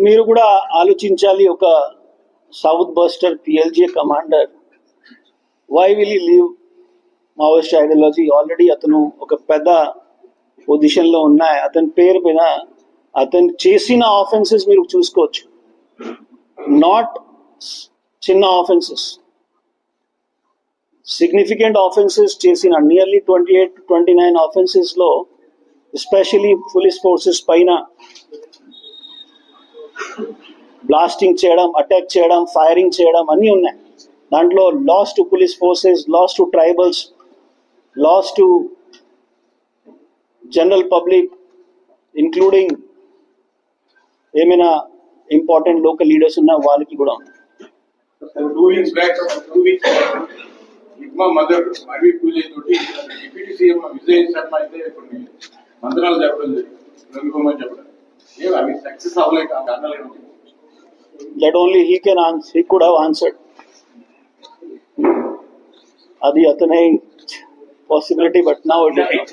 మీరు కూడా ఆలోచించాలి. ఒక south Bastar PLGA commander, why will you leave Maoist ideology? Already అతను ఒక పెద్ద పొజిషన్లో ఉన్నాయి. అతని పేరు పైన అతను చేసిన ఆఫెన్సెస్ మీరు చూసుకోవచ్చు. నాట్ చిన్న ఆఫెన్సెస్, సిగ్నిఫికెంట్ ఆఫెన్సెస్ చేసిన నియర్లీ 28 to 29 ఆఫెన్సెస్లో ఎస్పెషలీ పోలీస్ ఫోర్సెస్ పైన బ్లాస్టింగ్ చేయడం, అటాక్ చేయడం, ఫైరింగ్ చేయడం అన్నీ ఉన్నాయి. దాంట్లో loss to police forces, loss to tribals, loss to general public, including ఏమైనా ఇంపార్టెంట్ లోకల్ లీడర్స్ ఉన్న వాళ్ళకి కూడా ఉంది. 2 weeks back, మా మదర్ అవి పూజ తోటి డిప్యూటీ సీఎం విజయ్ శర్మ అయితే కొన్ని మంత్రాలు చెప్పడం జరిగింది, చెప్పడం ఏమి అవి సక్సెస్ అవ్వలేక కారణాలు ఏంటి? That only he can answer. He could have answered. Adi athane possibility, but now it is.